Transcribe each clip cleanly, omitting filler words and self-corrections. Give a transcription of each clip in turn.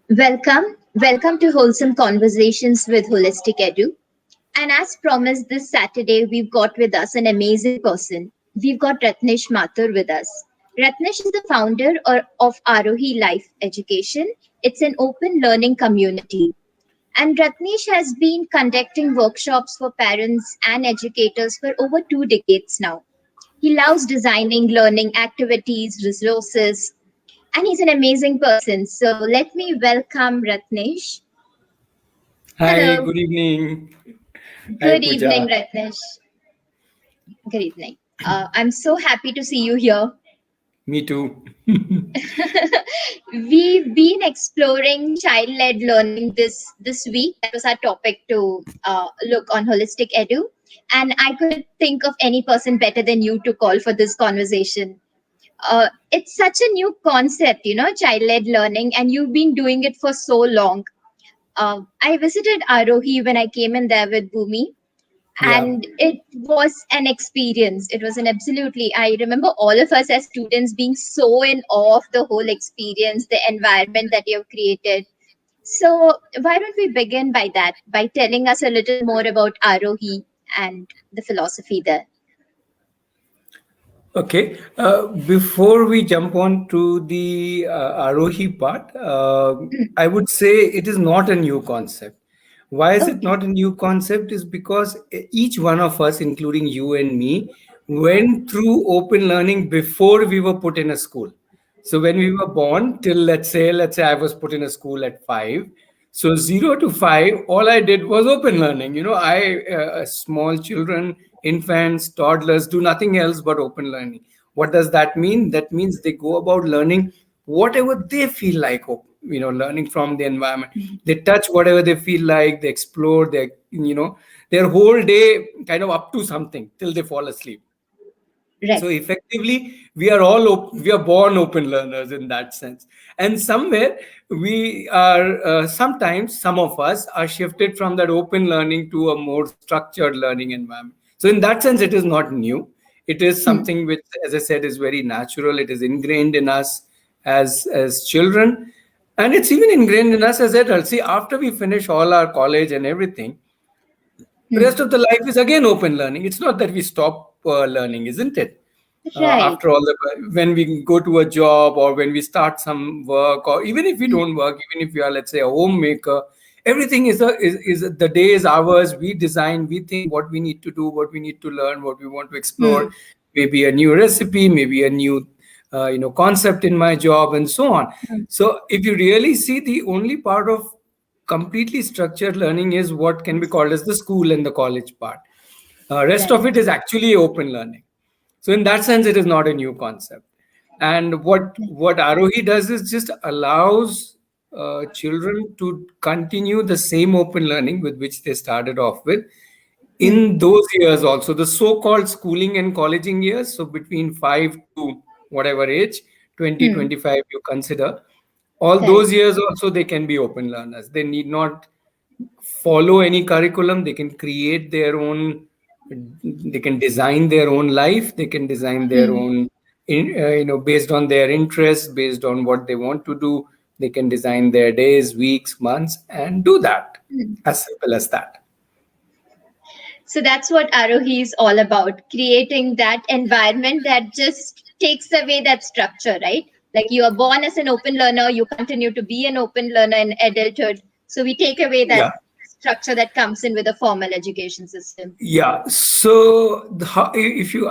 Welcome to Wholesome Conversations with HOLISTICEDU. And as promised, this Saturday we've got with us an amazing person. We've got Ratnesh Mathur with us. Ratnesh is the founder of Aarohi Life Education. It's an open learning community. And Ratnesh has been conducting workshops for parents and educators for over 2 decades now. He loves designing learning activities, resources, and he's an amazing person. So let me welcome Ratnesh. Hi, Hello. good evening. Hi, Good evening, Pooja. Ratnesh. Good evening. I'm so happy to see you here. Me too. We've been exploring child-led learning this week. That was our topic to look on holistic edu, and I couldn't think of any person better than you to call for this conversation. It's such a new concept, child-led learning, and you've been doing it for so long. I visited Aarohi when I came in there with Bhumi, Yeah. and it was an experience. It was an absolutely, I remember all of us as students being so in awe of the whole experience, the environment that you've created. So why don't we begin by that, by telling us a little more about Aarohi and the philosophy there? Okay. Before we jump on to the Aarohi part, I would say it is not a new concept. Why is it Okay. not a new concept? Is because each one of us, including you and me, went through open learning before we were put in a school. So when we were born, till let's say I was put in a school at 5. So 0 to 5, all I did was open learning. Small children, infants, toddlers do nothing else but open learning. What does that mean? That means they go about learning whatever they feel like, learning from the environment. They touch whatever they feel like, they explore, their whole day kind of up to something till they fall asleep. So Right. effectively, we are born open learners in that sense, and somewhere we are sometimes some of us are shifted from that open learning to a more structured learning environment. So in that sense, it is not new. It is Hmm. something which, as I said, is very natural. It is ingrained in us as children, and it's even ingrained in us as adults. See, after we finish all our college and everything, rest Hmm. of the life is again open learning. It's not that we stop learning, isn't it? Right. After all, when we go to a job or when we start some work, or even if we Hmm. don't work, even if we are, let's say, a homemaker, everything is the day is ours. We design, we think what we need to do, what we need to learn, what we want to explore, Hmm. maybe a new recipe, maybe a new concept in my job, and so on. Hmm. So if you really see, the only part of completely structured learning is what can be called as the school and the college part. Rest Right. of it is actually open learning. So in that sense, it is not a new concept. And what Arohi does is just allows children to continue the same open learning with which they started off with Hmm. in those years also, the so-called schooling and colleging years. So between 5 to whatever age, 20, Hmm. 25, you consider, all Correct. those years also they can be open learners. They need not follow any curriculum. They can create their own, they can design their own life. They can design their Hmm. own based on their interests, based on what they want to do. They can design their days, weeks, months, and do that. Hmm. As simple as that. So that's what Aarohi is all about, creating that environment that just takes away that structure, right? Like you are born as an open learner, you continue to be an open learner in adulthood. So we take away that Yeah. structure that comes in with a formal education system. Yeah. So if you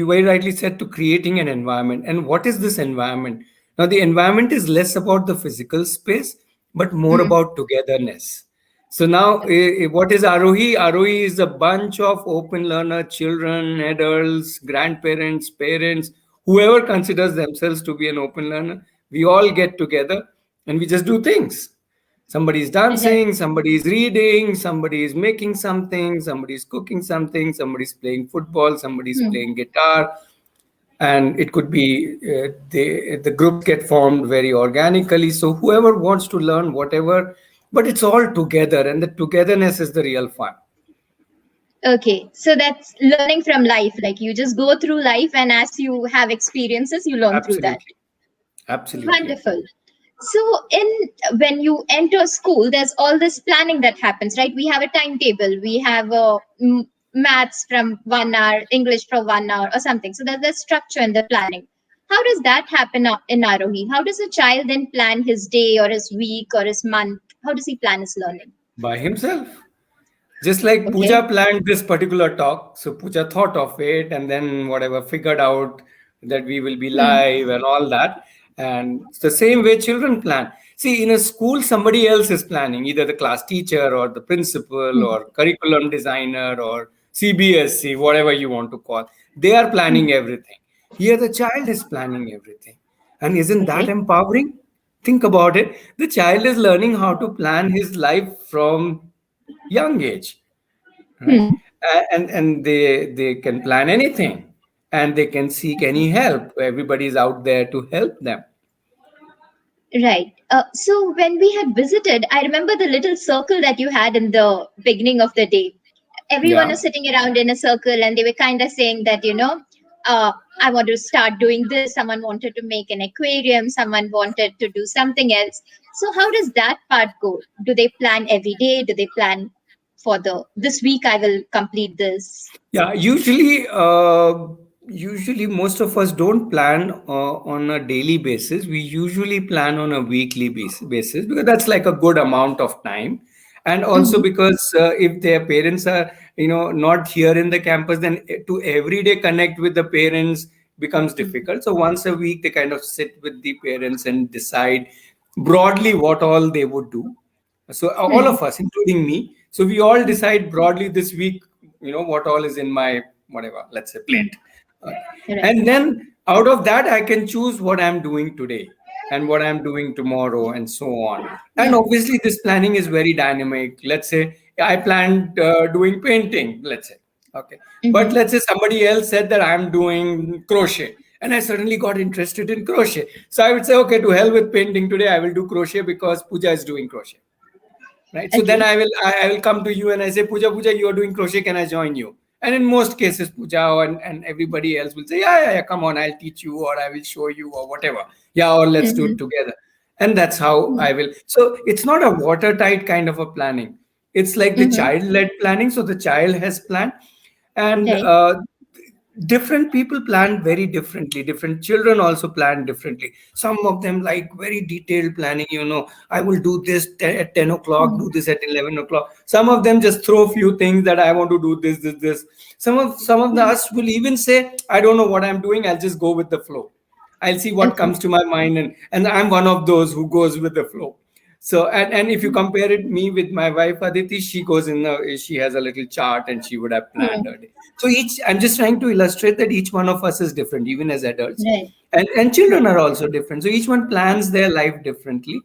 very rightly said, to creating an environment, and what is this environment? Now the environment is less about the physical space, but more Hmm. about togetherness. So now, what is Arohi? Arohi is a bunch of open learner children, adults, grandparents, parents, whoever considers themselves to be an open learner. We all get together and we just do things. Somebody's Right. dancing, somebody's reading, somebody is making something, somebody's cooking something, somebody's playing football, somebody's Hmm. playing guitar. And it could be the groups get formed very organically. So whoever wants to learn whatever, but it's all together, and the togetherness is the real fun. Okay. So that's learning from life. Like you just go through life, and as you have experiences, you learn through that. Absolutely. Absolutely. Wonderful. So, in when you enter school, there's all this planning that happens, right? We have a timetable. We have maths from 1 hour, English for 1 hour, or something. So there's the structure and the planning. How does that happen in Aarohi? How does a child then plan his day or his week or his month? How does he plan his learning? By himself. Just like Okay. Pooja planned this particular talk, so Pooja thought of it and then whatever figured out that we will be Hmm. live and all that. And it's the same way children plan. See, in a school, somebody else is planning, either the class teacher or the principal Hmm. or curriculum designer or CBSC, whatever you want to call. They are Hmm. planning everything. Here, the child is planning everything. And isn't that Okay. empowering? Think about it. The child is learning how to plan his life from young age, right? Hmm. And they can plan anything, and they can seek any help. Everybody's out there to help them. Right. So when we had visited, I remember the little circle that you had in the beginning of the day. Everyone Yeah. was sitting around in a circle, and they were kind of saying that, I want to start doing this. Someone wanted to make an aquarium. Someone wanted to do something else. So how does that part go? Do they plan every day? Do they plan for the this week? I will complete this. Yeah, usually most of us don't plan on a daily basis. We usually plan on a weekly basis because that's like a good amount of time. And also Hmm. because if their parents are, not here in the campus, then to every day connect with the parents becomes difficult. So once a week, they kind of sit with the parents and decide broadly what all they would do. So all Hmm. of us, including me, so we all decide broadly this week, what all is in my whatever, let's say, Hmm. plate. Okay. Right. And then out of that, I can choose what I'm doing today and what I'm doing tomorrow and so on. And Yeah. obviously, this planning is very dynamic. Let's say I planned doing painting, let's say. Okay. But Hmm. let's say somebody else said that I'm doing crochet. And I suddenly got interested in crochet. So I would say, okay, to hell with painting today, I will do crochet because Pooja is doing crochet, right? So then Okay. I will come to you and I say, Pooja, you are doing crochet, can I join you? And in most cases, Pooja and everybody else will say, yeah, come on, I'll teach you, or I will show you, or whatever. Yeah, or let's do Hmm. it together. And that's how I will. So it's not a watertight kind of a planning. It's like the Hmm. child-led planning. So the child has planned, and Right. different people plan very differently. Different children also plan differently. Some of them like very detailed planning. I will do this at 10 o'clock, do Hmm. this at 11 o'clock. Some of them just throw a few things that I want to do this. Some of the us will even say, I don't know what I'm doing, I'll just go with the flow. I'll see what Okay. comes to my mind, and I'm one of those who goes with the flow. So and if you compare it me with my wife Aditi, she has a little chart and she would have planned her Hmm. day. So I'm just trying to illustrate that each one of us is different, even as adults, Right. and children are also different. So each one plans their life differently.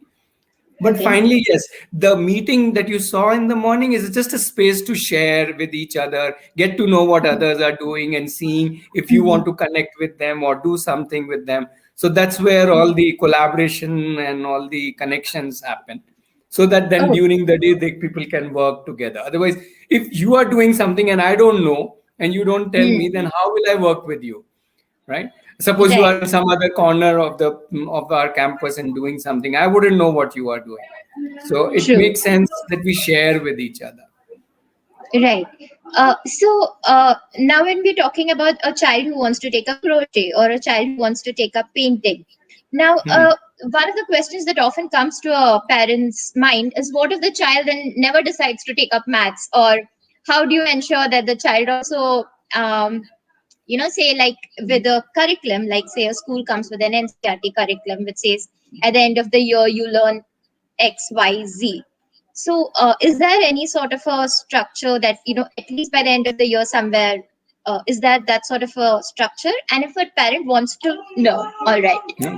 But Okay. finally, yes, the meeting that you saw in the morning is just a space to share with each other, get to know what others are doing, and seeing if you Hmm. want to connect with them or do something with them. So that's where all the collaboration and all the connections happen. So that then Oh. during the day, people can work together. Otherwise, if you are doing something and I don't know, and you don't tell me, Hmm. then how will I work with you? Right? Suppose you are Right. in some other corner of our campus and doing something, I wouldn't know what you are doing. So it True. makes sense that we share with each other. Right. Now, when we're talking about a child who wants to take up crochet or a child who wants to take up painting, now, Hmm. one of the questions that often comes to a parent's mind is what if the child then never decides to take up maths? Or how do you ensure that the child also, say, like with a curriculum, like say a school comes with an NCRT curriculum which says at the end of the year you learn XYZ. So, is there any sort of a structure that, at least by the end of the year somewhere, is that sort of a structure? And if a parent wants to know, all right. Yeah.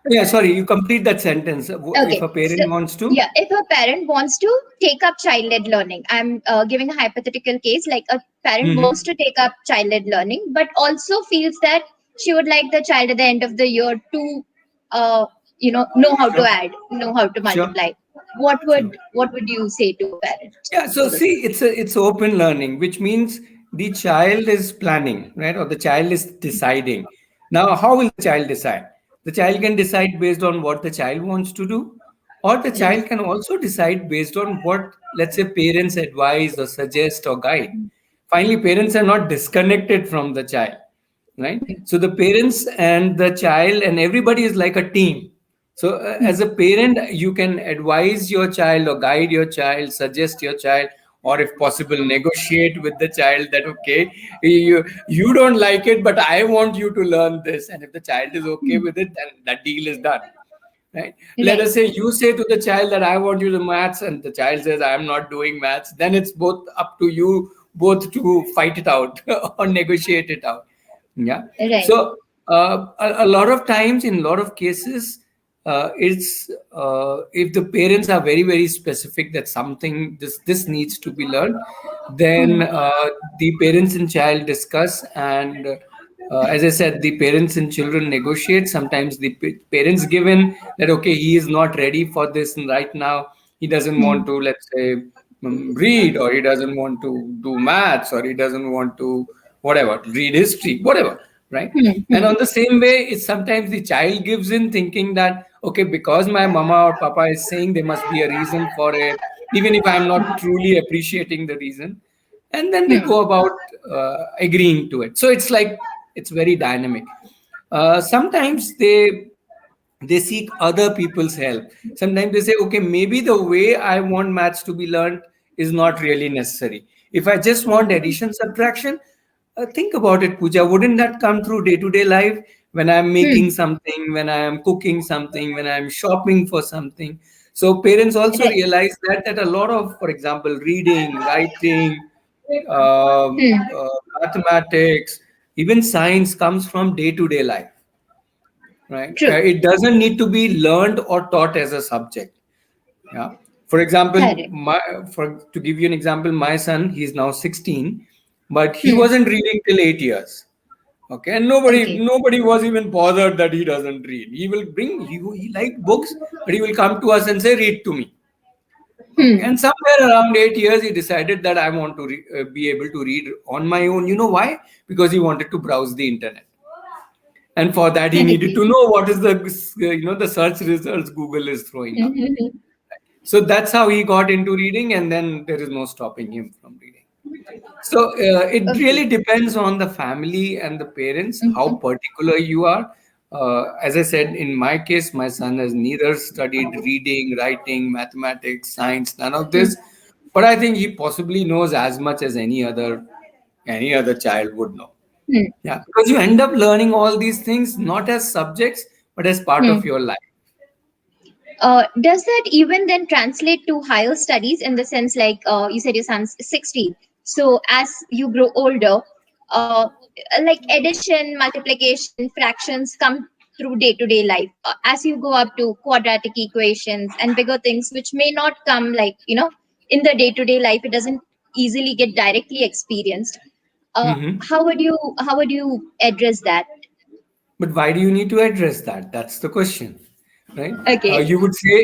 Yeah, sorry, you complete that sentence. If Okay. a So, parent wants to. yeah, if a parent wants to take up child led learning, I'm giving a hypothetical case like a parent Mhm. wants to take up child led learning, but also feels that she would like the child at the end of the year to, know how to Sure, add, know how to sure, multiply. What would sure. what would you say to a parent Yeah, so for the see, same? it's open learning, which means the child is planning, right? Or the child is deciding. Now, how will the child decide? The child can decide based on what the child wants to do, or the child Right. can also decide based on what, let's say, parents advise or suggest or guide. Finally, parents are not disconnected from the child, right? So the parents and the child and everybody is like a team. So as a parent, you can advise your child or guide your child, suggest your child, or if possible, negotiate with the child that okay, you don't like it, but I want you to learn this, and if the child is okay with it, then that deal is done, right? Let Right. us say you say to the child that I want you to maths, and the child says I am not doing maths. Then it's both up to you both to fight it out or negotiate it out. Yeah. Right. So a lot of times, in a lot of cases, it's if the parents are very very specific that something this needs to be learned, then the parents and child discuss, and as I said, the parents and children negotiate. Sometimes the parents give in that okay, he is not ready for this right now. He doesn't want to, let's say, read, or he doesn't want to do maths, or he doesn't want to whatever read history, whatever, right? And on the same way, it's sometimes the child gives in, thinking that okay, because my mama or papa is saying, there must be a reason for it, even if I'm not truly appreciating the reason, and then they go about agreeing to it. So it's like it's very dynamic. Sometimes they seek other people's help. Sometimes they say okay, maybe the way I want maths to be learned is not really necessary. If I just want addition subtraction, think about it, Pooja, wouldn't that come through day to day life, when I'm making something, when I am cooking something, when I'm shopping for something? So parents also Right. realize that a lot of, for example, reading, writing, mathematics, even science comes from day to day life, right? True. It doesn't need to be learned or taught as a subject. Yeah. For example, Correct. to give you an example, my son, he's now 16, but he wasn't reading till 8 years. Okay, and nobody Okay. nobody was even bothered that he doesn't read. He will bring he liked books, but he will come to us and say, "Read to me." Okay, and somewhere around 8 years, he decided that I want to be able to read on my own. You know why? Because he wanted to browse the internet, and for that he needed Okay. to know what is the the search results Google is throwing up. So that's how he got into reading, and then there is no stopping him from reading. So it Okay. really depends on the family and the parents how particular you are. As I said, in my case, my son has neither studied reading, writing, mathematics, science, none of this. But I think he possibly knows as much as any other child would know. Yeah, because you end up learning all these things not as subjects but as part of your life. Does that even then translate to higher studies in the sense like you said your son's 16, so as you grow older, uh, like addition, multiplication, fractions come through day-to-day life, as you go up to quadratic equations and bigger things which may not come like in the day-to-day life, it doesn't easily get directly experienced. Mhm. How would you address that? But why do you need to address that? That's the question, right? Okay. You would say,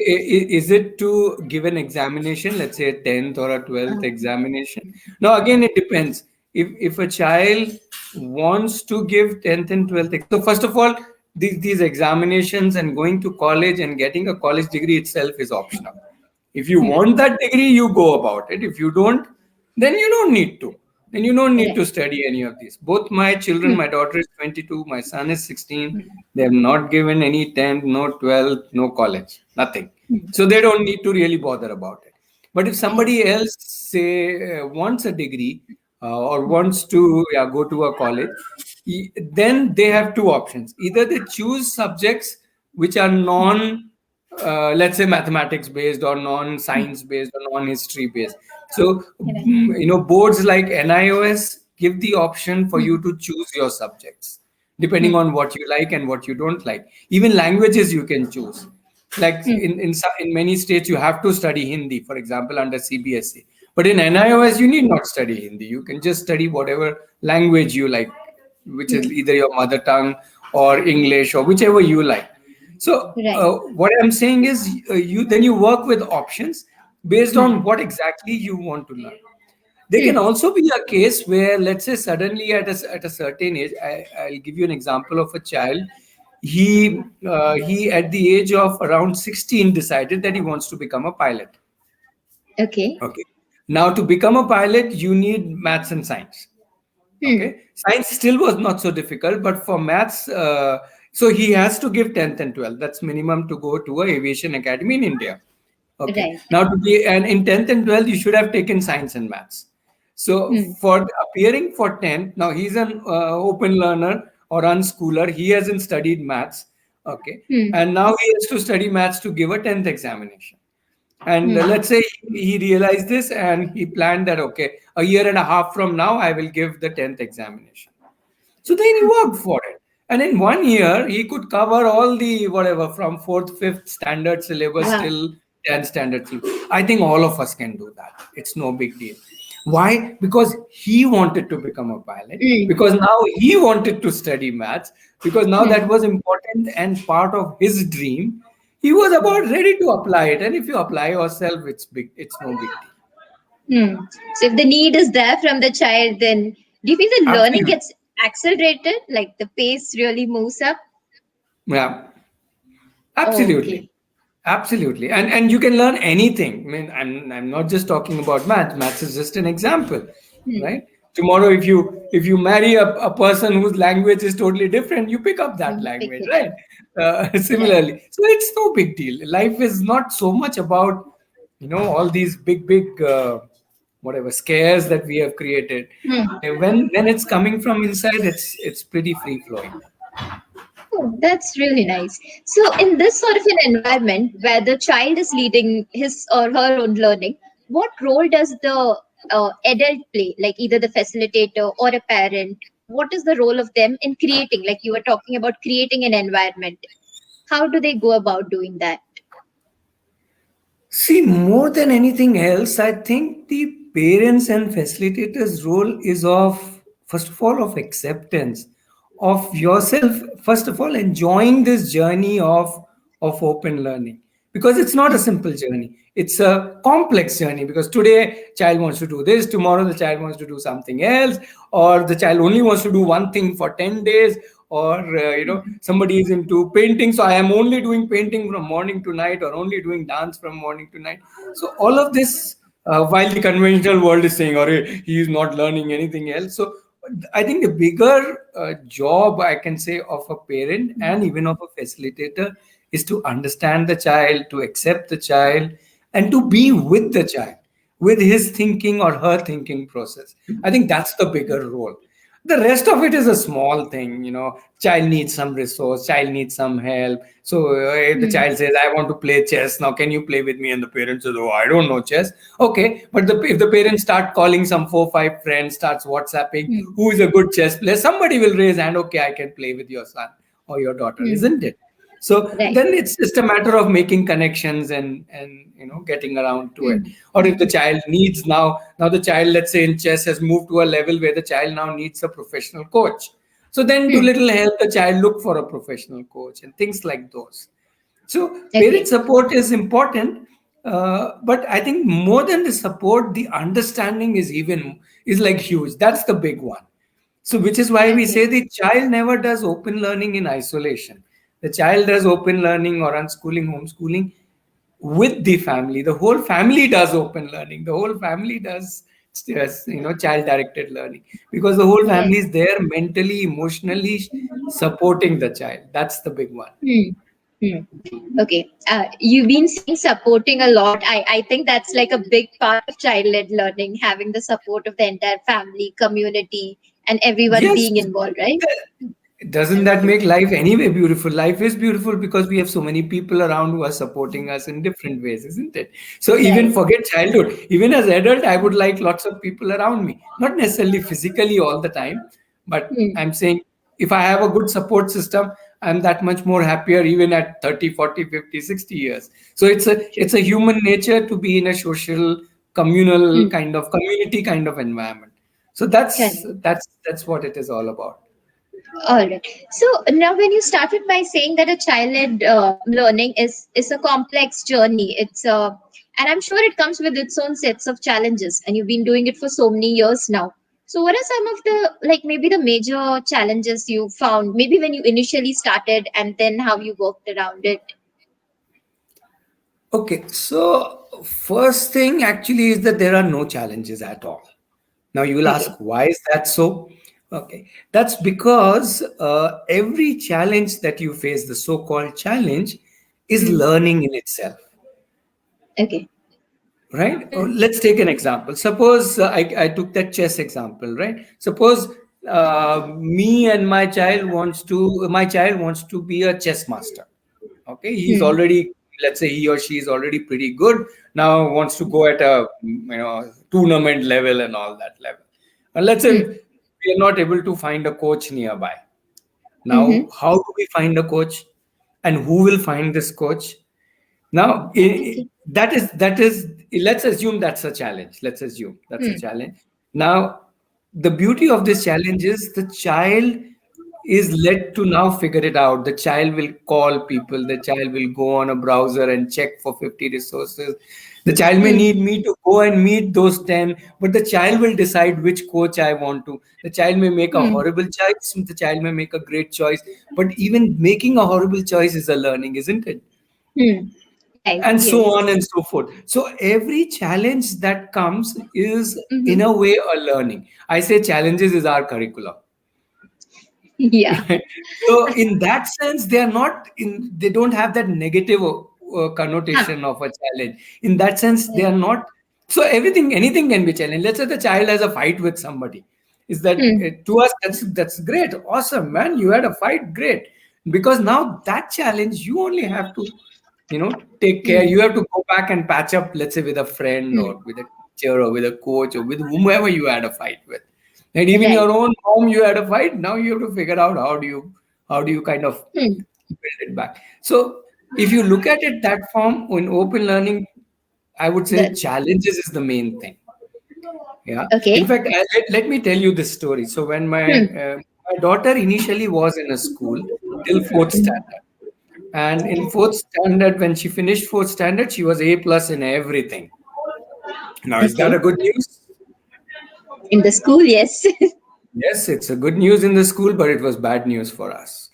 is it to give an examination, let's say a 10th or a 12th examination? Now, again, it depends. If a child wants to give 10th and 12th, so first of all, these examinations and going to college and getting a college degree itself is optional. If you want that degree, you go about it. If you don't, then you don't need to. Then you don't need Right. to study any of these. Both my children, my daughter is 22, my son is 16. They have not given any 10th, no 12th, no college, nothing. So they don't need to really bother about it. But if somebody else, say, wants a degree or wants to go to a college, then they have two options. Either they choose subjects which are let's say mathematics based or non-science based or non-history based. So Right. boards like NIOS give the option for you to choose your subjects depending on what you like and what you don't like. Even languages you can choose. Like in many states you have to study Hindi, for example, under CBSE. But in NIOS you need not study Hindi. You can just study whatever language you like, which is either your mother tongue or English or whichever you like. So Right. what I'm saying is, you work with options based on what exactly you want to learn. There can also be a case where, let's say, suddenly at a certain age, I'll give you an example of a child. he at the age of around 16 decided that he wants to become a pilot. Okay. Okay. Now, to become a pilot, you need maths and science. Hmm. Okay. Science still was not so difficult, but for maths, so he has to give 10th and 12th. That's minimum to go to a aviation academy in India. Okay. Right. Now, to be and in 10th and 12th, you should have taken science and maths. So Hmm. for appearing for 10th, now he's an open learner or unschooler. He hasn't studied maths. Okay. Hmm. And now he has to study maths to give a 10th examination. And Hmm. let's say he realized this and he planned that, okay, a year and a half from now, I will give the 10th examination. So then he worked for it. And in 1 year, he could cover all the whatever from fourth, fifth standard syllabus Wow. till 10th standard syllabus. I think all of us can do that. It's no big deal. Why? Because he wanted to become a pilot, Hmm. because now he wanted to study maths, because now Hmm. that was important and part of his dream. He was about ready to apply it. And if you apply yourself, it's big, it's no big deal. Hmm. So if the need is there from the child, then do you feel the learning Absolutely. gets accelerated? Like the pace really moves up? Yeah. Oh, Absolutely. okay. Absolutely. And you can learn anything. I mean, I'm not just talking about maths. Maths is just an example, Hmm. right? Tomorrow, if you marry a person whose language is totally different, you pick up that You pick language, it right? up. Right. Similarly, so it's no big deal. Life is not so much about all these big whatever scares that we have created. Hmm. When it's coming from inside, it's pretty free flowing. Oh, that's really nice. So, in this sort of an environment where the child is leading his or her own learning, what role does the adult play, like either the facilitator or a parent? What is the role of them in creating, like you were talking about creating an environment? How do they go about doing that? See, more than anything else, I think the parents and facilitators' role is of, first of all, of acceptance of yourself, first of all, enjoying this journey of open learning. Because it's not a Hmm. simple journey. It's a complex journey because today child wants to do this, tomorrow the child wants to do something else, or the child only wants to do one thing for 10 days, or somebody is into painting, so I am only doing painting from morning to night, or only doing dance from morning to night. So all of this, while the conventional world is saying, or he is not learning anything else. So I think the bigger job, I can say, of a parent and even of a facilitator is to understand the child, to accept the child, and to be with the child, with his thinking or her thinking process. I think that's the bigger role. The rest of it is a small thing. Child needs some resource, child needs some help. So the Hmm. child says, I want to play chess, now can you play with me? And the parent says, oh, I don't know chess. Okay, but if the parents start calling some 4 5 friends, starts WhatsApping Hmm. who is a good chess player, somebody will raise hand, okay, I can play with your son or your daughter, Hmm. isn't it? So Right. then it's just a matter of making connections and getting around to it. Hmm. Or if the child needs, now the child, let's say in chess, has moved to a level where the child now needs a professional coach. So then to Hmm. little help the child look for a professional coach and things like those. So parent Okay. support is important, but I think more than the support, the understanding is like huge. That's the big one. So, which is why we say Okay. the child never does open learning in isolation. The child does open learning or unschooling, homeschooling with the family. The whole family does open learning. The whole family does, child directed learning, because the whole Right. family is there mentally, emotionally supporting the child. That's the big one. Hmm. Hmm. Okay. You've been saying supporting a lot. I think that's like a big part of child-led learning, having the support of the entire family, community, and everyone Yes. being involved, right? Doesn't that make life anyway beautiful? Life is beautiful because we have so many people around who are supporting us in different ways, isn't it? So even Right. forget childhood. Even as adult, I would like lots of people around me. Not necessarily physically all the time, but Hmm. I'm saying if I have a good support system, I'm that much more happier even at 30, 40, 50, 60 years. So it's a True. it's a human nature to be in a social, communal Hmm. kind of community kind of environment. So Correct. that's what it is all about. All right. So now, when you started by saying that a child-led learning is a complex journey, and I'm sure it comes with its own sets of challenges, and you've been doing it for so many years now. So what are some of the, like, maybe the major challenges you found, maybe when you initially started, and then how you worked around it? Okay, so first thing actually is that there are no challenges at all. Now you will ask, Okay. why is that so? Okay, that's because every challenge that you face, the so-called challenge, is Hmm. learning in itself, Okay. right? Hmm. Let's take an example. Suppose I took that chess example, right? Suppose me and my child wants to be a chess master. Okay, he's Hmm. already, let's say he or she is already pretty good. Now wants to go at a tournament level and all that level. And let's say Hmm. we are not able to find a coach nearby. Hmm. Now, how do we find a coach? And who will find this coach? Now, Okay. that is. Let's assume that's a challenge. Let's assume that's a Hmm. challenge. Now, the beauty of this challenge is the child is led to now figure it out. The child will call people. The child will go on a browser and check for 50 resources. The child may Hmm. need me to go and meet those 10, but the child will decide which coach I want to. The child may make a Hmm. horrible choice. The child may make a great choice. But even making a horrible choice is a learning, isn't it? Hmm. Right. And so Yes. on and so forth. So every challenge that comes is in Mm-hmm. a way a learning. I say challenges is our curriculum. Yeah. So in that sense, they are not in. They don't have that negative Huh. connotation of a challenge. In that sense, they Yeah. are not. So everything, anything can be challenged. Let's say the child has a fight with somebody. Is that Hmm. to us? That's great, awesome, man. You had a fight, great. Because now that challenge, you only have to, take care. Hmm. You have to go back and patch up. Let's say with a friend Hmm. or with a teacher or with a coach or with whomever you had a fight with. And even Right. your own mom, you had a fight. Now you have to figure out how do you kind of Hmm. build it back. So if you look at it that form in open learning, I would say That. challenges is the main thing. Yeah. In Okay. fact, let me tell you this story. So when Hmm. my daughter initially was in a school till fourth standard, and in fourth standard, when she finished fourth standard, she was A plus in everything. Now, is that Okay. a good news? In the school, yes. Yes, it's a good news in the school, but it was bad news for us.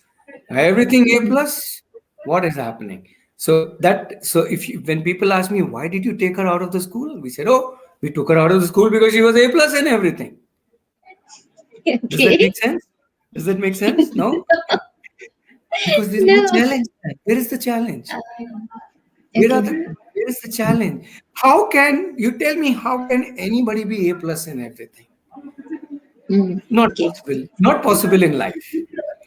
Everything A Hmm. plus, what is happening? So if you, when people ask me why did you take her out of the school, we said, oh, we took her out of the school because she was A plus in everything. Does that Okay. make sense? Does that make sense? No, because there's no No. challenge. Where is the challenge? Where are Okay. the where is the challenge? How can you tell me how can anybody be A plus in everything? Hmm. Not Okay. possible. Not possible in life.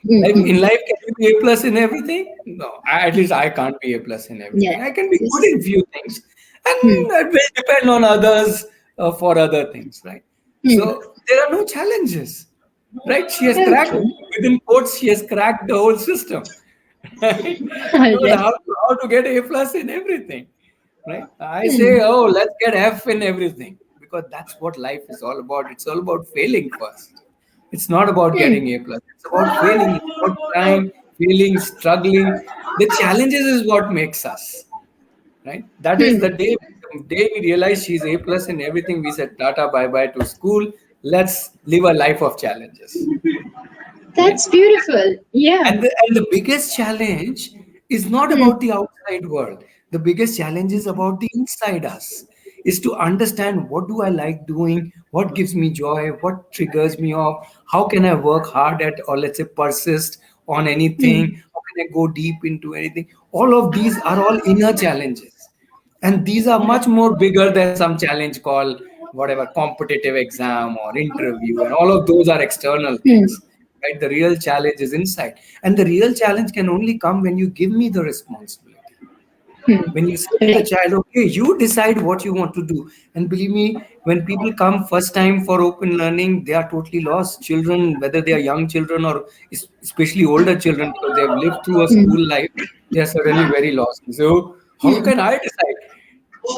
Hmm. In life, can you be A plus in everything? No, at least I can't be A plus in Yeah. everything. I can be good Yes. in few things, Hmm. and it will depend on others for other things, right? Hmm. So there are no challenges, right? She has cracked Okay. within quotes. She has cracked the whole system, right? All Knows right. how to get A plus in everything, right? I say, Hmm. oh, let's get F in everything because that's what life is all about. It's all about failing first. It's not about Hmm. getting A plus. It's about failing. It's about trying, failing, struggling. The challenges is what makes us, right? That is Hmm. the day we realized she's A plus in everything. We said tata bye bye to school. Let's live a life of challenges, right? That's beautiful. Yeah. And the biggest challenge is not Hmm. about the outside world. The biggest challenge is about the inside us. Is to understand what do I like doing, what gives me joy, what triggers me off, how can I work hard at or let's say persist on anything, Hmm. how can I go deep into anything. All of these are all inner challenges. And these are much more bigger than some challenge called whatever competitive exam or interview, and all of those are external Hmm. things, right? The real challenge is inside, and the real challenge can only come when you give me the responsibility, Hmm. when you say to the Right. child, okay, you decide what you want to do. And believe me, when people come first time for open learning, they are totally lost. Children, whether they are young children or especially older children, because they have lived through a Hmm. school life, they are suddenly very lost. So how Hmm. can I decide?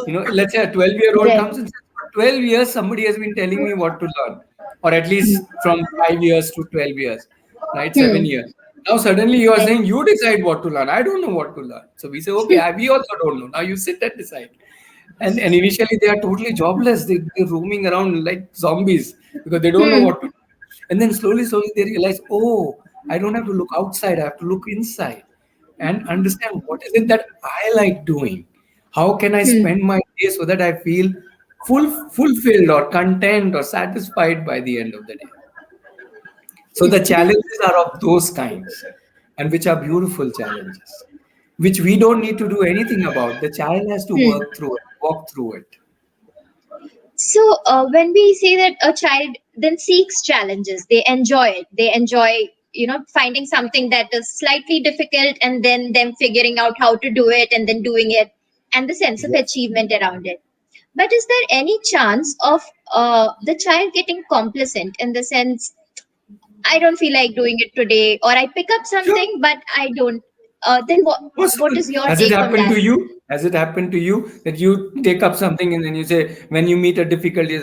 Let's say a 12-year-old Right. comes and says, for 12 years, somebody has been telling me what to learn, or at least from 5 years to 12 years, right? Hmm. 7 years. Now, suddenly you are Right. saying, you decide what to learn. I don't know what to learn. So we say, okay, we also don't know. Now you sit and decide. And initially they are totally jobless. They're roaming around like zombies because they don't know Hmm. what to do. And then slowly they realize, oh, I don't have to look outside, I have to look inside and understand what is it that I like doing. How can I Hmm. spend my day so that I feel fulfilled or content or satisfied by the end of the day. So the challenges are of those kinds, and which are beautiful challenges, which we don't need to do anything about. The child has to Hmm. work through it, walk through it. So, when we say that a child then seeks challenges, they enjoy it. They enjoy, finding something that is slightly difficult and then them figuring out how to do it and then doing it and the sense of Yes. achievement around it. But is there any chance of the child getting complacent in the sense, I don't feel like doing it today, or I pick up Sure. something, but I don't? Then what Possible. is your Has it take on happened that? to you? Has it happened to you that you take up something and then you say, when you meet a difficulty,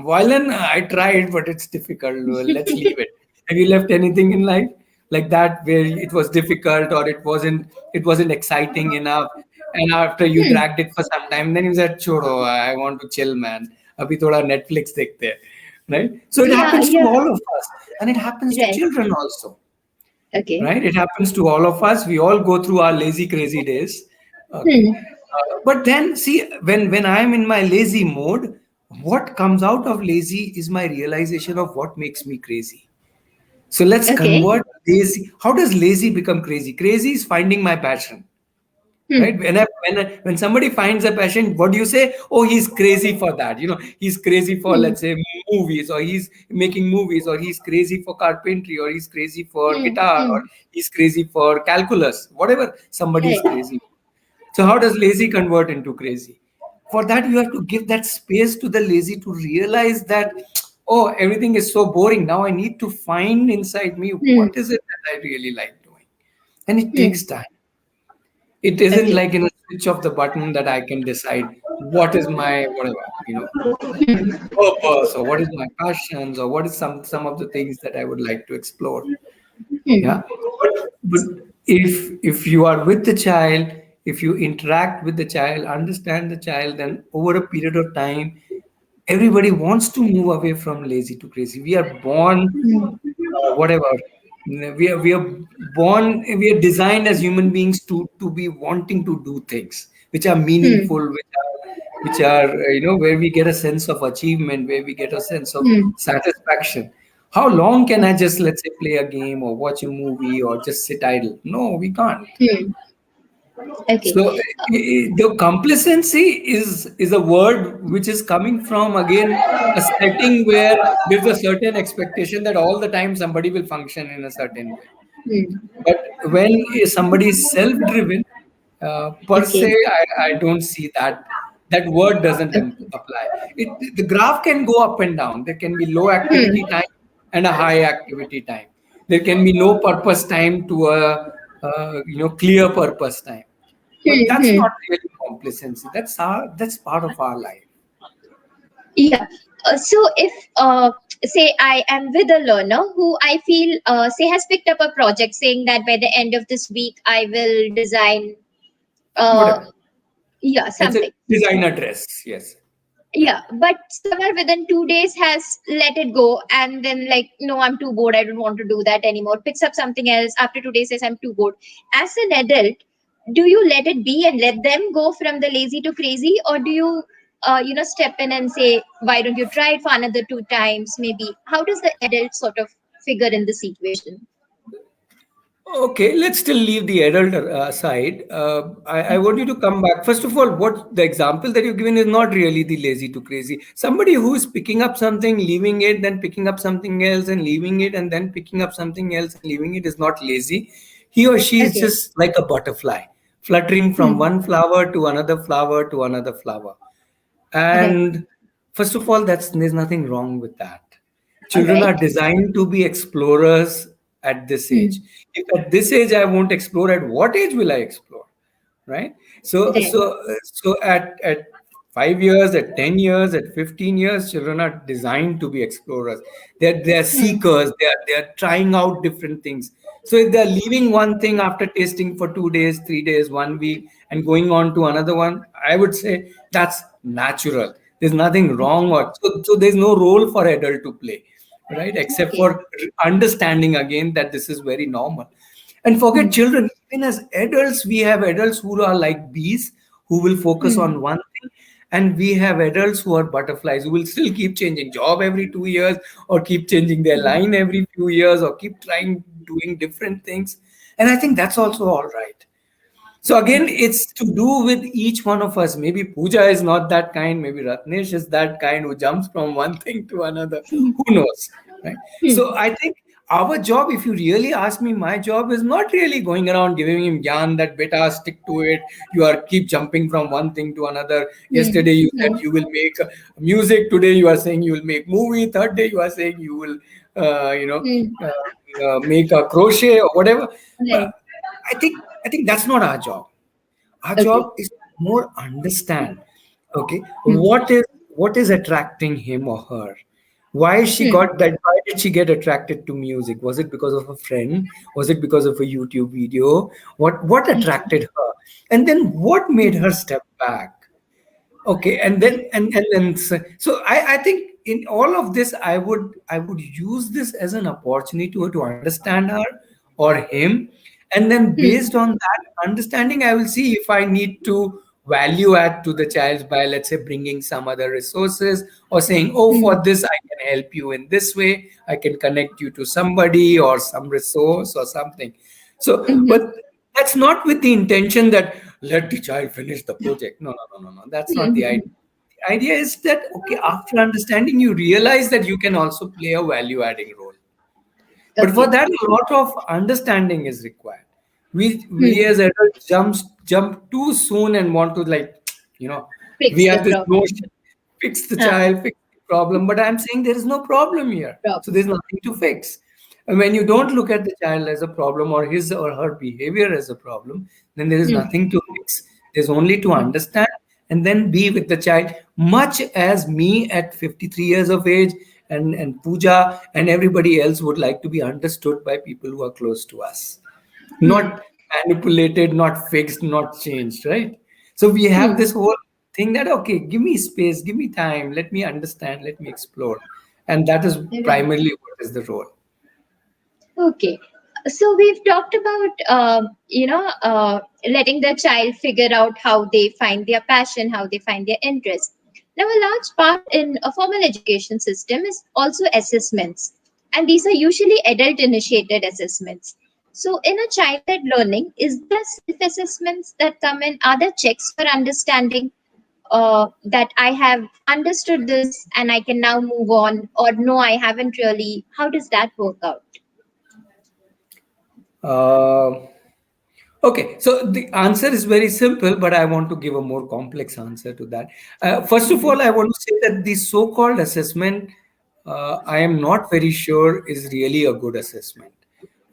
violin, I tried, but it's difficult. Well, let's leave it. Have you left anything in life like that where it was difficult or it wasn't exciting enough? And after you Hmm. dragged it for some time, then you said, Chodo, I want to chill, man. Abhi thoda Netflix dekhte hai. Right? So it Yeah, happens to yeah, all of us. And it happens to right. children also, Okay. right? It happens to all of us. We all go through our lazy, crazy days. Okay. Hmm. But then see, when I'm in my lazy mode, what comes out of lazy is my realization of what makes me crazy. So let's Okay. convert lazy. How does lazy become crazy? Crazy is finding my passion, right? Hmm. When somebody finds a passion, what do you say? Oh, he's crazy for that. He's crazy for, Hmm. let's say, movies, or he's making movies, or he's crazy for carpentry, or he's crazy for Hmm. guitar, or Hmm. he's crazy for calculus, whatever somebody is Right. crazy. So how does lazy convert into crazy? For that, you have to give that space to the lazy to realize that, oh, everything is so boring. Now I need to find inside me Hmm. what is it that I really like doing. And it Hmm. takes time. It isn't Okay. like in a switch of the button that I can decide what is my whatever, purpose, or what is my passions, or what is some of the things that I would like to explore. Hmm. Yeah. But if you are with the child, if you interact with the child, understand the child, then over a period of time, everybody wants to move away from lazy to crazy. We are born, whatever. We are born, we are designed as human beings to be wanting to do things which are Hmm. meaningful, which are where we get a sense of achievement, where we get a sense of Hmm. satisfaction. How long can I just, let's say, play a game or watch a movie or just sit idle? No, we can't. Hmm. Okay. So the complacency is a word which is coming from, again, a setting where there's a certain expectation that all the time somebody will function in a certain way. Hmm. But when somebody is self-driven, per se, Okay. I don't see that word doesn't apply. The graph can go up and down. There can be low activity Hmm. time and a high activity time. There can be no purpose time to a clear purpose time. But Hmm. that's Hmm. not really complacency. That's part of our life. Yeah. So if say I am with a learner who I feel say has picked up a project saying that by the end of this week I will design uh Whatever. yeah Let's say something. designer dress. Yes. Yeah, but somewhere within 2 days has let it go and then like, no, I'm too bored, I don't want to do that anymore, picks up something else after 2 days, says I'm too bored. As an adult, do you let it be and let them go from the lazy to crazy, or do you step in and say, why don't you try it for another 2 times maybe? How does the adult sort of figure in the situation? Okay, let's still leave the adult aside. I want you to come back. First of all, what the example that you've given is not really the lazy to crazy. Somebody who is picking up something, leaving it, then picking up something else and leaving it, and then picking up something else and leaving it is not lazy. He or she is Okay. just like a butterfly, fluttering from Hmm. one flower to another flower to another flower. Right. And first of all, there's nothing wrong with that. All Children are right. designed to be explorers at this age. Hmm. If at this age I won't explore, at what age will I explore? Right? So Right. so so at 5 years, at 10 years, at 15 years, children are designed to be explorers. They're Hmm. seekers, they're trying out different things. So if they're leaving one thing after tasting for 2 days, 3 days, one week, and going on to another one, I would say that's natural. There's nothing wrong, or so there's no role for adult to play, right? Except Okay. for understanding again that this is very normal. And forget Hmm. children, even as adults, we have adults who are like bees, who will focus Hmm. on one thing, and we have adults who are butterflies, who will still keep changing job every 2 years, or keep changing their Hmm. line every few years, or keep trying doing different things. And I think that's also all right. So again, Okay. it's to do with each one of us. Maybe Pooja is not that kind. Maybe Ratnesh is that kind who jumps from one thing to another. Who knows, right? Hmm. So I think our job, if you really ask me, my job is not really going around giving him yarn that beta stick to it. You are keep jumping from one thing to another. Hmm. Yesterday you said Hmm. you will make music. Today you are saying you will make movie. Third day you are saying you will, uh, you know, Hmm. make a crochet or whatever. But Right. I think that's not our job. Our Okay. job is to more understand, okay, Hmm. what is attracting him or her. Why she Hmm. got that? Why did she get attracted to music? Was it because of a friend? Was it because of a YouTube video? What Okay. attracted her? And then what made Hmm. her step back? Okay, and then so I think in all of this, I would use this as an opportunity to understand her or him, and then Hmm. based on that understanding, I will see if I need to value add to the child by, let's say, bringing some other resources, or saying, oh, Hmm. for this I can help you in this way, I can connect you to somebody or some resource or something. So Hmm. but that's not with the intention that let the child finish the project. No, no, no, no, no. That's not the idea. Hmm. The idea is that, okay, after understanding, you realize that you can also play a value adding role. But for Okay. that, a lot of understanding is required. We Hmm. as adults jump too soon and want to, like, you know, we Fix the have this problem. notion, fix the Ah, child, fix the problem. But I'm saying there is no problem here. So problem. there's nothing to fix. And when you don't look at the child as a problem, or his or her behavior as a problem, then there is Hmm. nothing to fix. There's only to Hmm. understand and then be with the child, much as me at 53 years of age, and Pooja and everybody else would like to be understood by people who are close to us, Hmm. not manipulated, not fixed, not changed, right? So we have Hmm. this whole thing that, okay, give me space, give me time, let me understand, let me explore. And that is Right. primarily what is the role. Okay. So we've talked about, letting the child figure out how they find their passion, how they find their interest. Now, a large part in a formal education system is also assessments, and these are usually adult-initiated assessments. So, in a child-led learning, is there self-assessments that come in? Are there checks for understanding that I have understood this and I can now move on, or no, I haven't really? How does that work out? Uh, Okay, so the answer is very simple, but I want to give a more complex answer to that. First of all, I want to say that the so-called assessment, I am not very sure is really a good assessment.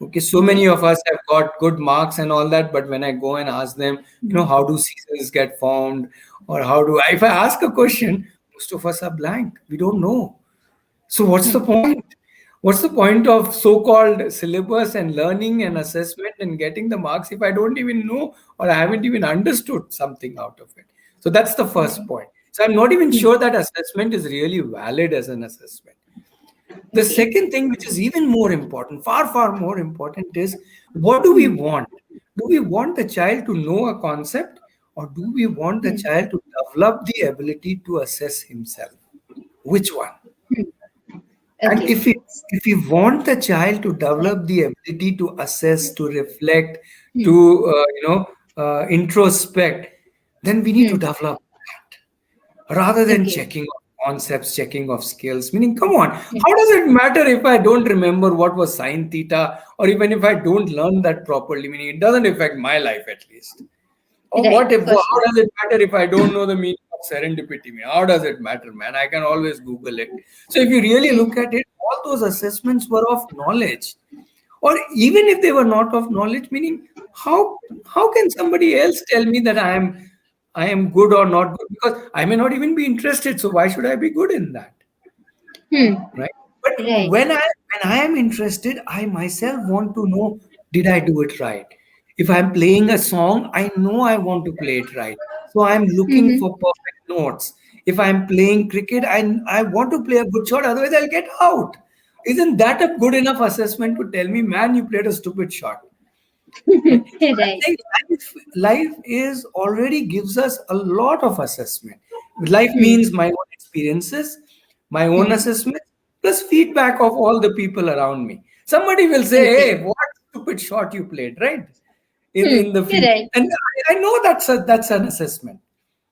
Okay, so Okay. many of us have got good marks and all that, but when I go and ask them, Mhm. how do seasons get formed, or if I ask a question, most of us are blank. We don't know. So what's the Hmm. point? What's the point of so-called syllabus and learning and assessment and getting the marks if I don't even know, or I haven't even understood something out of it? So that's the first Okay. point. So I'm not even Hmm. sure that assessment is really valid as an assessment. The Okay. second thing, which is even more important, far, far more important, is what do we Hmm. want? Do we want the child to know a concept, or do we want the Hmm. child to develop the ability to assess himself? Which one? Hmm. And Okay. if we want the child to Right. develop the ability to assess, to reflect, to Hmm. introspect, then we need to Hmm. develop rather than Okay. checking of concepts, checking of skills. Meaning, come on, Hmm. how does it matter if I don't remember what was sine theta, or even if I don't learn that properly? Meaning, it doesn't affect my life at least. Or Right. what if? For How sure. does it matter if I don't know the meaning of serendipity? How does it matter, man? I can always Google it. So if you really Hmm. look at it, all those assessments were of knowledge, or even if they were not of knowledge, meaning how can somebody else tell me that I am good or not good, because I may not even be interested. So why should I be good in that? Hmm. Right? But Right. when I am interested, I myself want to know, did I do it right? If I'm playing a song, I know I want to play it right. So I'm looking Mm-hmm. for perfect notes. If I'm playing cricket, I want to play a good shot, otherwise I'll get out. Isn't that a good enough assessment to tell me, man, you played a stupid shot? Right? So I'm Right. saying life is already gives us a lot of assessment. Life Hmm. means my own experiences, my own Hmm. assessment, plus feedback of all the people around me. Somebody will say, Okay. "Hey, what stupid shot you played," right? Hmm. In the You're field, right. and I know that's an assessment,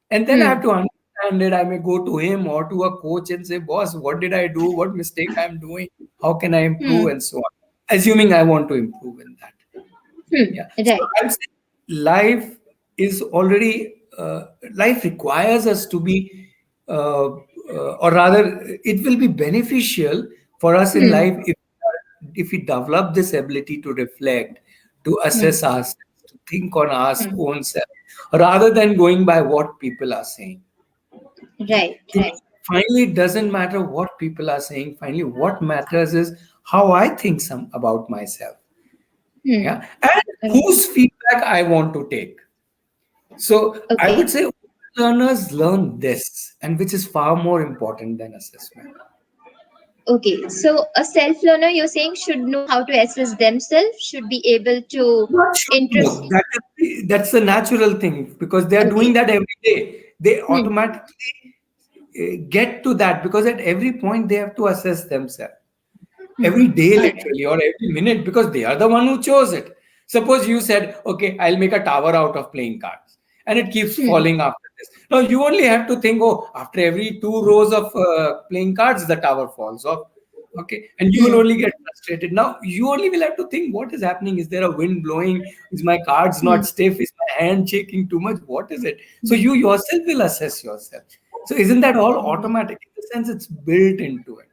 and then I have Hmm. to understand it. I may go to him or to a coach and say, "Boss, what did I do? What mistake I'm doing? How can I improve?" Hmm. and so on. Assuming I want to improve in that. Hmm. Yeah. So Right. I'm saying life is already, life requires us to be, or rather, it will be beneficial for us in Hmm. life if we develop this ability to reflect, to Hmm. assess ourselves, to think on our Hmm. own self, rather than going by what people are saying. Right. To me, Right. finally, it doesn't matter what people are saying. Finally, what matters is how I think some about myself. Hmm. Yeah, and Right. whose feedback I want to take. So I would Okay. say learners learn this, and which is far more important than assessment. Okay. So a self learner, you're saying, should know how to assess themselves, should be able to Not should interest. know. That's the natural thing because they are doing Okay. that every day. They Hmm. automatically get to that because at every point they have to assess themselves. Hmm. Every day All right. literally or every minute because they are the one who chose it. Suppose you said, okay, I'll make a tower out of playing cards and it keeps Hmm. falling after this. Now you only have to think, oh, after every two rows of playing cards the tower falls off. Okay, and you will Hmm. only get frustrated. Now you only will have to think what is happening. Is there a wind blowing? Is my cards Hmm. not stiff? Is my hand shaking too much? What is it? So Hmm. you yourself will assess yourself. So isn't that all Hmm. automatic? In the sense it's built into it.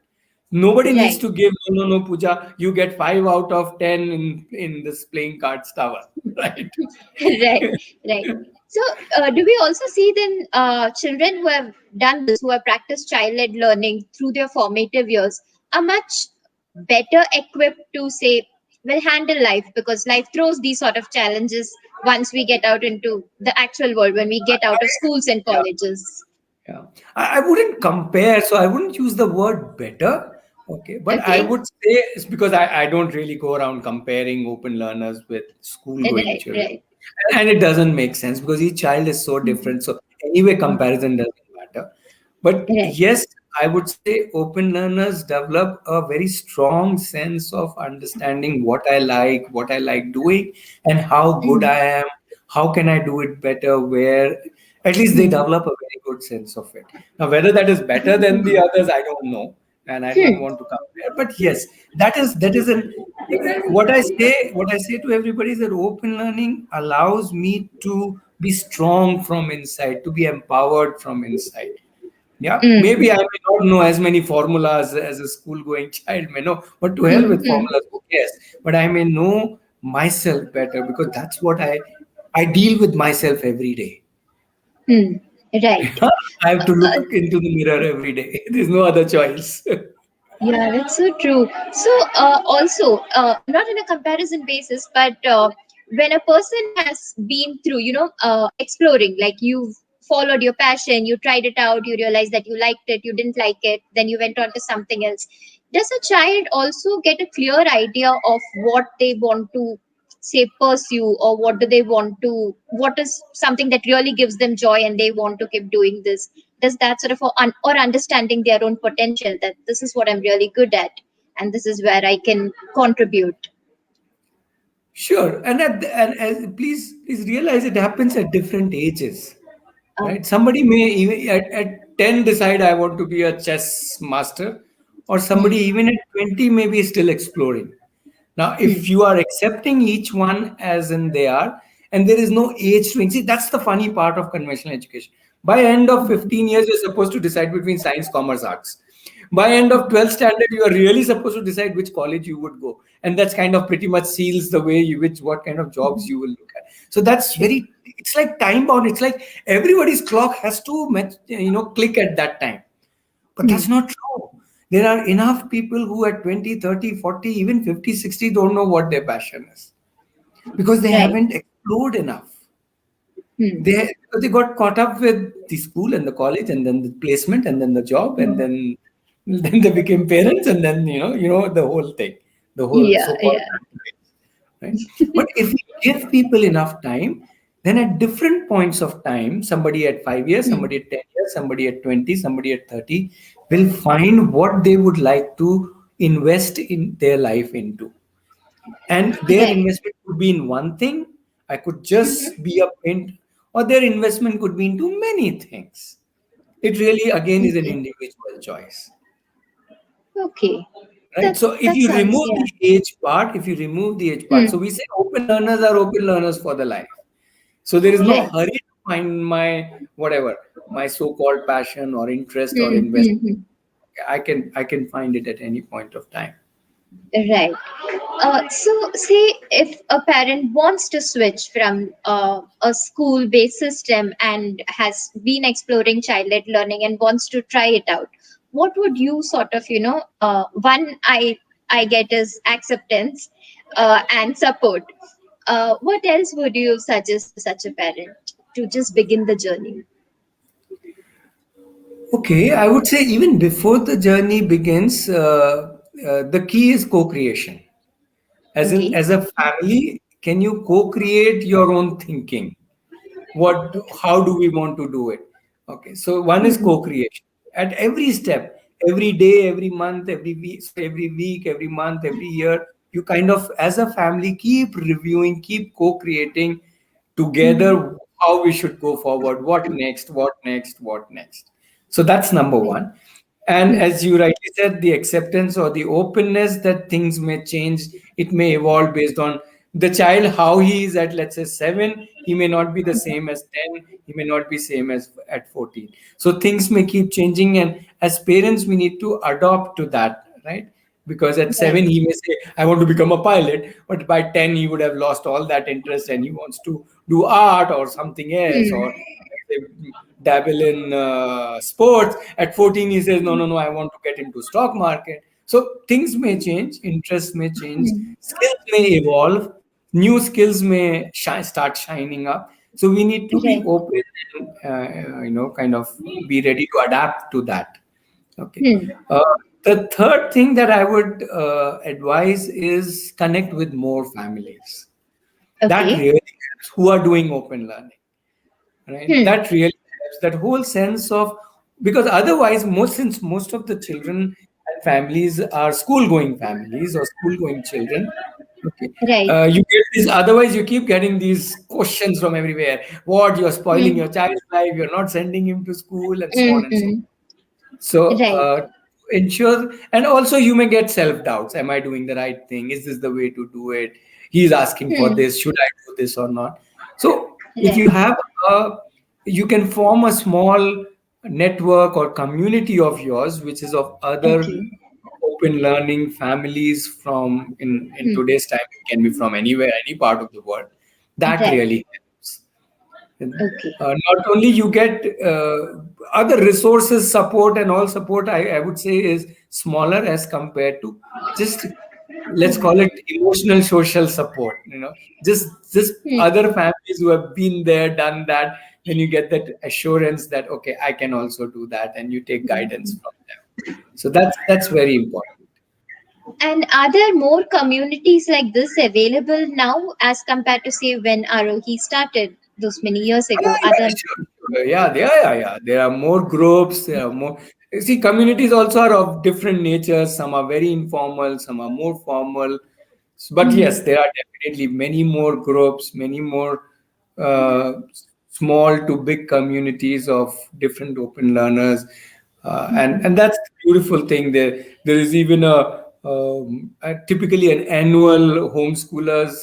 Nobody needs Right. to give no, Pooja. You get 5 out of 10 in this playing cards tower, right? Right. Right. So, do we also see then children who have done this, who have practiced child-led learning through their formative years, are much better equipped to say, well, handle life because life throws these sort of challenges once we get out into the actual world, when we get out of schools and Yeah. colleges. Yeah, I wouldn't compare, so I wouldn't use the word better. Okay, but I Okay. would say it's because I don't really go around comparing open learners with school going Right. children. Right. And it doesn't make sense because each child is so Mhm. different. So, anyway, comparison doesn't matter. But Right. yes, I would say open learners develop a very strong sense of understanding what I like doing, and how good Mhm. I am. How can I do it better? Where at least they Hmm. develop a very good sense of it. Now, whether that is better than the others, I don't know, and I don't Hmm. want to compare. But yes, that is an what I say to everybody is that open learning allows me to be strong from inside, to be empowered from inside. Yeah, Hmm. maybe I may not know as many formulas as a school going child may know, but to hell Hmm. with Hmm. formulas, yes. But I may know myself better because that's what I deal with myself every day. Hmm. Right. I have to Uh, look into the mirror every day. There's no other choice. Yeah, that's so true. So, also, not in a comparison basis, but when a person has been through, exploring, like you've followed your passion, you tried it out, you realized that you liked it, you didn't like it, then you went on to something else. Does a child also get a clear idea of what they want to say pursue, or what do they want to, what is something that really gives them joy and they want to keep doing this? Does that sort of, or understanding their own potential, that this is what I'm really good at and this is where I can contribute? Sure, and as, please realize it happens at different ages, um, right? Somebody may even at 10 decide I want to be a chess master, or somebody hmm, even at 20 may be still exploring. Now, if hmm, you are accepting each one as in they are, and there is no age range, see, that's the funny part of conventional education. By end of hmm, 15 years, you're supposed to decide between science, commerce, arts. By end of 12th standard, you are really supposed to decide which college you would go. And that's kind of pretty much seals the way what kind of jobs hmm, you will look at. So that's sure. it's like time bound. It's like everybody's clock has to, click at that time. But Hmm, that's not true. There are enough people who at 20, 30, 40, even 50, 60 don't know what their passion is because they right. haven't explored enough. Hmm. They got caught up with the school and the college and then the placement and then the job and Hmm. then then they became parents and then the whole thing, the whole Yeah, so-called yeah. rat race, right? But if we give people enough time, then at different points of time, somebody at 5 years, Hmm. somebody at 10 years, somebody at 20, somebody at 30 will find what they would like to invest in their life into. And their Right. investment could be in one thing. I could Mhm. just be a paint, or their investment could be into many things. It really, again, is an Okay. individual choice, Okay. right? That So if that you sounds, remove yeah. the age part, if you remove the age part, Hmm. so we say open learners are open learners for the life. So there is no Right. hurry to find my whatever, my so-called passion or interest or Hmm. investment. Hmm. Hmm. I can find it at any point of time. Right. So, say if a parent wants to switch from a school based system and has been exploring child led learning and wants to try it out, what would you sort of, one I get is acceptance and support. What else would you suggest to such a parent to just begin the journey? Okay, I would say even before the journey begins, the key is co-creation. As in, Okay. as a family, can you co-create your own thinking? How do we want to do it? Okay, so one is Hmm. co-creation at every step, every day, every month, every week, every month, every year. You kind of, as a family, keep reviewing, keep co-creating Hmm. together how we should go forward, what next. So that's number Right. one. And Hmm. as you rightly said, the acceptance or the openness that things may change, it may evolve based on the child, how he is at, let's say, 7, he may not be the same as 10, he may not be same as at 14. So things may keep changing, and as parents, we need to adopt to that, right? Because at Right. 7 he may say, I want to become a pilot, but by 10 he would have lost all that interest and he wants to do art or something else, Hmm. or let's say, dabble in sports. At 14 he says, no, no, no, I want to get into stock market. So things may change, interests may change, Hmm. skills may evolve, new skills may start shining up. So we need to be Right. open and kind of be ready to adapt to that. Okay. Hmm. Uh, the third thing that I would advise is connect with more families. That Okay. really helps, who are doing open learning, right? Hmm. That really helps. That whole sense of, because otherwise, since most of the children and families are school going families or school going children, okay, Right. you get this. Otherwise, you keep getting these questions from everywhere. What, you're spoiling Hmm. your child's life? You're not sending him to school, and so on and so. Mm-hmm. So, Right. ensure, and also you may get self doubts. Am I doing the right thing? Is this the way to do it? He's asking for Hmm. this. Should I do this or not? So, if Right. you have a, you can form a small network or community of yours, which is of other Okay. open learning families from in Hmm. today's time. It can be from anywhere, any part of the world. That Right. really helps. Okay. Not only you get other resources, support, and all support, I would say is smaller as compared to just, let's call it emotional social support. Just Hmm. other families who have been there, done that. Then you get that assurance that, okay, I can also do that, and you take guidance from them. So that's very important. And are there more communities like this available now as compared to say when Aarohi started those many years Yeah, ago? Are yeah, there? sure, sure. Yeah. There are more groups. There are more. You see, communities also are of different natures. Some are very informal. Some are more formal. But Hmm. yes, there are definitely many more groups, many more uh, small to big communities of different open learners, and that's the beautiful thing. There is even typically an annual homeschoolers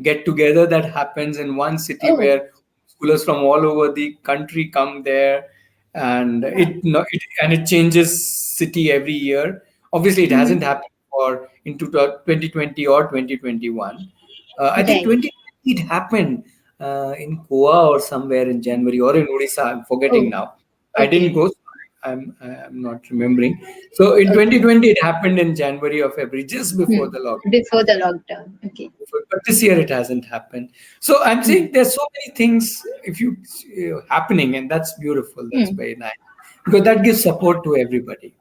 get together that happens in one city Oh. where schoolers from all over the country come there, and it changes city every year. Obviously, it hasn't Hmm. happened for into 2020 or 2021. I think Right. 2020 it happened in Goa or somewhere in January, or in Odisha. I'm forgetting Oh. now. I didn't Okay. go. I'm not remembering. So in Okay. 2020, it happened in January or February, just before Hmm. the lockdown. Before the lockdown. Okay. But this year it hasn't happened. So I'm Hmm. saying there's so many things if happening, and that's beautiful. That's Hmm. very nice because that gives support to everybody.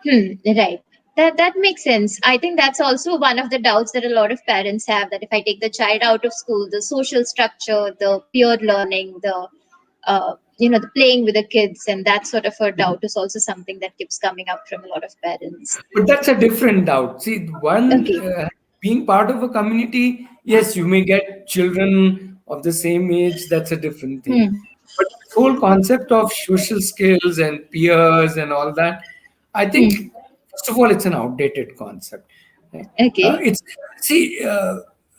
Right. That makes sense. I think that's also one of the doubts that a lot of parents have, that if I take the child out of school, the social structure, the peer learning, the playing with the kids, and that sort of a doubt is also something that keeps coming up from a lot of parents. But that's a different doubt. See, one Okay. being part of a community, yes, you may get children of the same age. That's a different thing. Hmm. But this whole concept of social skills and peers and all that, I think, Hmm. first of all, it's an outdated concept. Right? Okay. It's see.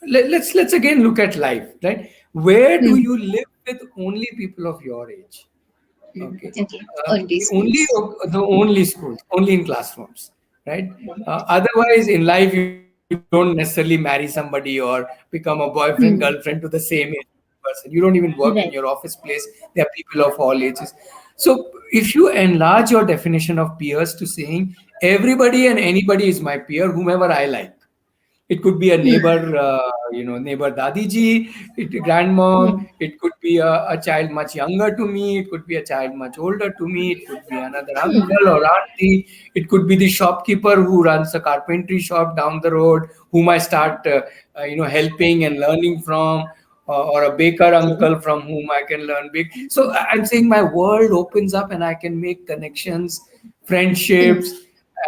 Let's again look at life. Right? Where do Hmm. you live with only people of your age? Okay. Okay. Only The only schools. the only schools, only in classrooms, right? Otherwise, in life, you don't necessarily marry somebody or become a boyfriend, girlfriend to the Hmm. same age person. You don't even work in your Right. office place. There are people of all ages. So, if you enlarge your definition of peers to saying everybody and anybody is my peer, whomever I like, it could be a Hmm. neighbor, neighbor Dadiji, grandmom. Hmm. It could be a child much younger to me. It could be a child much older to me. It could be another Hmm. uncle or auntie. It could be the shopkeeper who runs a carpentry shop down the road, whom I start, helping and learning from, or a baker Okay. uncle from whom I can learn big. So I'm saying my world opens up and I can make connections, Hmm. friendships,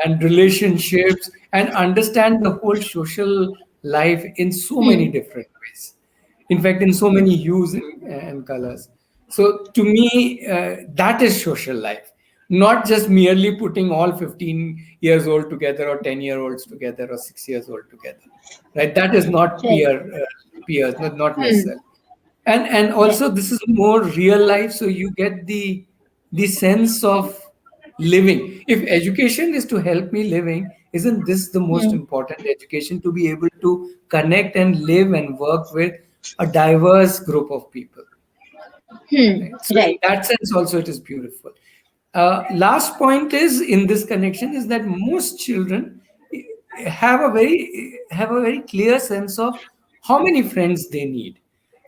and relationships, and understand the whole social life in so many Hmm. different ways, in fact in so many hues and colors. So to me, that is social life, not just merely putting all 15 years old together or 10-year-olds together or 6 years old together, right? That is not Right. peers, not Hmm. necessarily. And Right. also this is more real life, so you get the sense of living. If education is to help me living, isn't this the most Hmm. important education, to be able to connect and live and work with a diverse group of people, right? So in Right. that sense also it is beautiful. Last point is in this connection is that most children have a very clear sense of how many friends they need.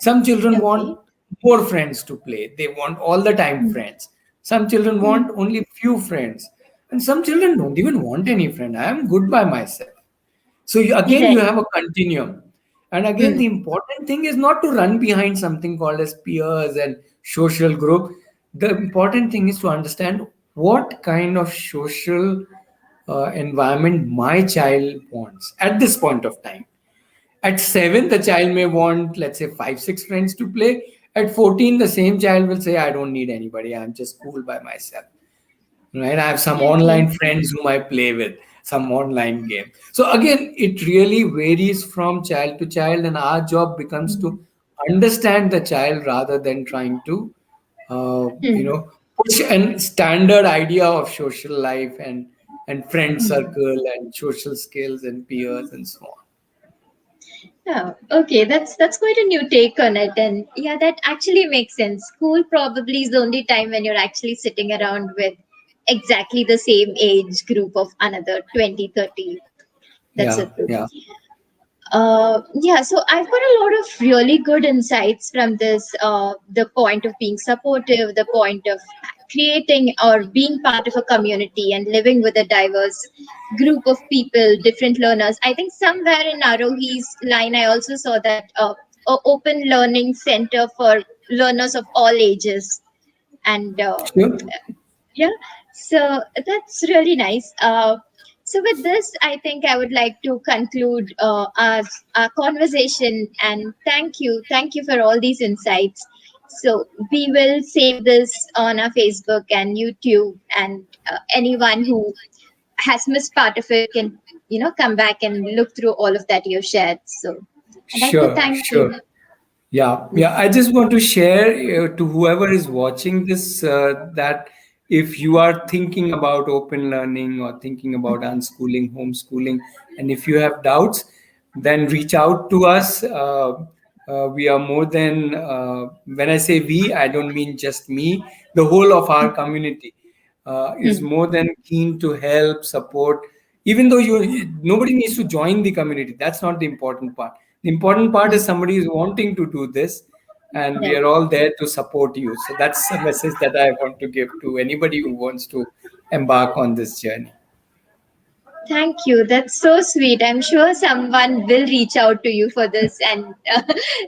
Some children want Okay. more friends to play. They want all the time Hmm. friends. Some children Hmm. want only few friends. And some children don't even want any friend. I am good by myself. So again, you Right. have a continuum. And again, Hmm. the important thing is not to run behind something called as peers and social group. The important thing is to understand what kind of social environment my child wants at this point of time. At 7, the child may want, let's say, 5, 6 friends to play. At 14, the same child will say, I don't need anybody. I'm just cool by myself. Right? I have some Okay. online friends whom I play with, some online game. So again, it really varies from child to child, and our job becomes Hmm. to understand the child rather than trying to, uh, you Hmm. know, push a standard idea of social life and friend Hmm. circle and social skills and peers and so on. Yeah, okay, that's quite a new take on it, and yeah, that actually makes sense. School probably is the only time when you're actually sitting around with exactly the same age group of another 20, 30. That's Yeah, it. True. yeah. Yeah, so I've got a lot of really good insights from this. The point of being supportive, the point of creating or being part of a community and living with a diverse group of people, different learners. I think somewhere in Aarohi's line, I also saw that a open learning center for learners of all ages. And Sure. yeah, so that's really nice. So with this, I think I would like to conclude our conversation, and thank you for all these insights. So we will save this on our Facebook and YouTube, and anyone who has missed part of it can come back and look through all of that you've shared. So I'd like to Sure, thank sure. you. Yeah, yeah. I just want to share to whoever is watching this that if you are thinking about open learning or thinking about unschooling, homeschooling, and if you have doubts, then reach out to us. We are more than, when I say we, I don't mean just me, the whole of our community. is Hmm. more than keen to help, support. Even though nobody needs to join the community. That's not the important part. The important part is Hmm. somebody is wanting to do this, and we Right. are all there to support you. So that's a message that I want to give to anybody who wants to embark on this journey. Thank you. That's so sweet. I'm sure someone will reach out to you for this. And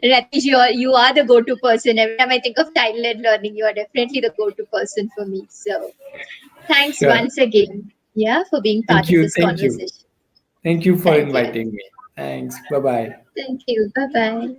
Ratnesh, you are the go-to person. Every time I think of child-led learning, you are definitely the go-to person for me. So thanks Sure. once again, yeah, for being Thank part of you. this Thank you. conversation. Thank you for Thank you. inviting me. Thanks. Bye bye. Thank you. Bye bye.